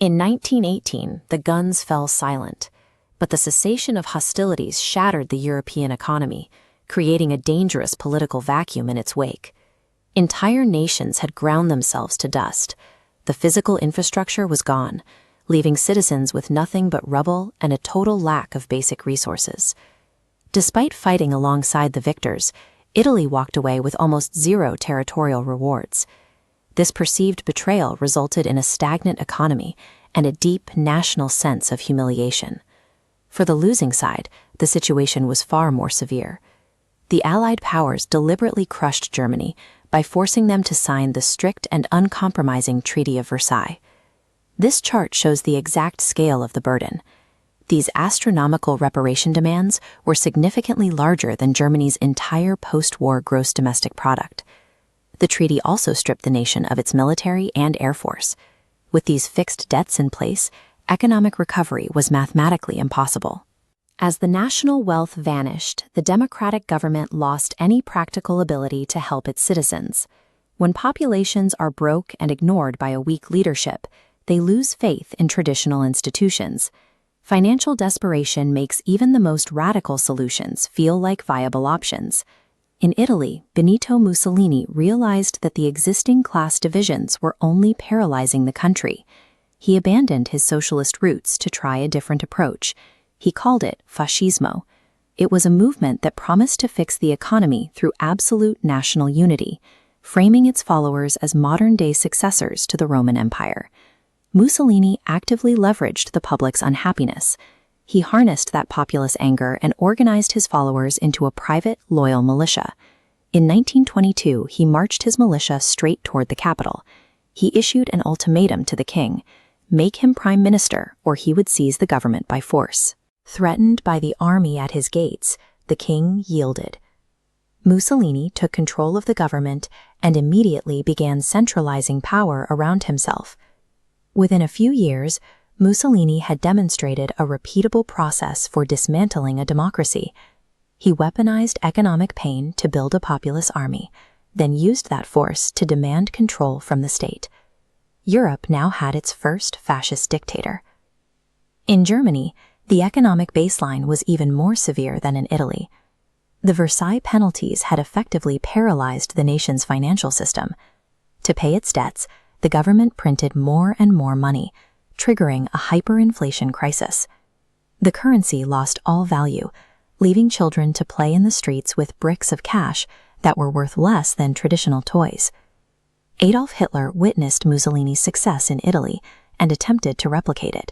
In 1918, the guns fell silent, but the cessation of hostilities shattered the European economy, creating a dangerous political vacuum in its wake. Entire nations had ground themselves to dust. The physical infrastructure was gone, leaving citizens with nothing but rubble and a total lack of basic resources. Despite fighting alongside the victors, Italy walked away with almost zero territorial rewards. This perceived betrayal resulted in a stagnant economy and a deep national sense of humiliation. For the losing side, the situation was far more severe. The Allied powers deliberately crushed Germany by forcing them to sign the strict and uncompromising Treaty of Versailles. This chart shows the exact scale of the burden. These astronomical reparation demands were significantly larger than Germany's entire post-war gross domestic product. The treaty also stripped the nation of its military and air force. With these fixed debts in place, economic recovery was mathematically impossible. As the national wealth vanished, the democratic government lost any practical ability to help its citizens. When populations are broke and ignored by a weak leadership, they lose faith in traditional institutions. Financial desperation makes even the most radical solutions feel like viable options. In Italy, Benito Mussolini realized that the existing class divisions were only paralyzing the country. He abandoned his socialist roots to try a different approach. He called it Fascismo. It was a movement that promised to fix the economy through absolute national unity, framing its followers as modern-day successors to the Roman Empire. Mussolini actively leveraged the public's unhappiness. He harnessed that populace anger and organized his followers into a private, loyal militia. In 1922, he marched his militia straight toward the capital. He issued an ultimatum to the king: make him prime minister or he would seize the government by force. Threatened by the army at his gates, the king yielded. Mussolini took control of the government and immediately began centralizing power around himself. Within a few years, Mussolini had demonstrated a repeatable process for dismantling a democracy. He weaponized economic pain to build a populist army, then used that force to demand control from the state. Europe now had its first fascist dictator. In Germany, the economic baseline was even more severe than in Italy. The Versailles penalties had effectively paralyzed the nation's financial system. To pay its debts, the government printed more and more money, triggering a hyperinflation crisis. The currency lost all value, leaving children to play in the streets with bricks of cash that were worth less than traditional toys. Adolf Hitler witnessed Mussolini's success in Italy and attempted to replicate it.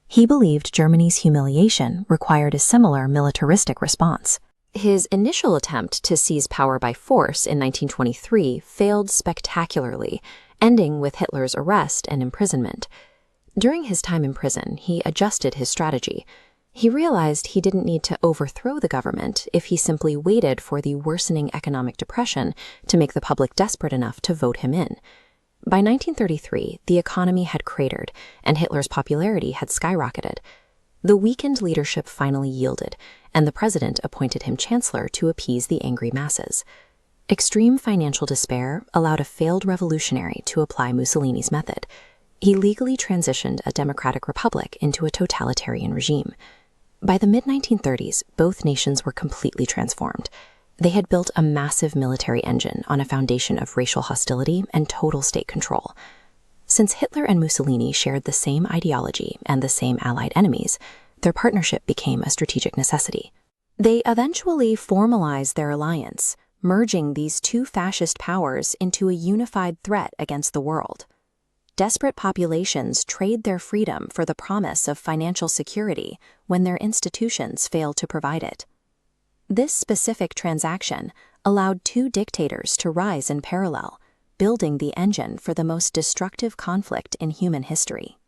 He believed Germany's humiliation required a similar militaristic response. His initial attempt to seize power by force in 1923 failed spectacularly, ending with Hitler's arrest and imprisonment. During his time in prison, he adjusted his strategy. He realized he didn't need to overthrow the government if he simply waited for the worsening economic depression to make the public desperate enough to vote him in. By 1933, the economy had cratered, and Hitler's popularity had skyrocketed. The weakened leadership finally yielded, and the president appointed him chancellor to appease the angry masses. Extreme financial despair allowed a failed revolutionary to apply Mussolini's method. He legally transitioned a democratic republic into a totalitarian regime. By the mid-1930s, both nations were completely transformed. They had built a massive military engine on a foundation of racial hostility and total state control. Since Hitler and Mussolini shared the same ideology and the same allied enemies, their partnership became a strategic necessity. They eventually formalized their alliance, merging these two fascist powers into a unified threat against the world. Desperate populations trade their freedom for the promise of financial security when their institutions fail to provide it. This specific transaction allowed two dictators to rise in parallel, building the engine for the most destructive conflict in human history.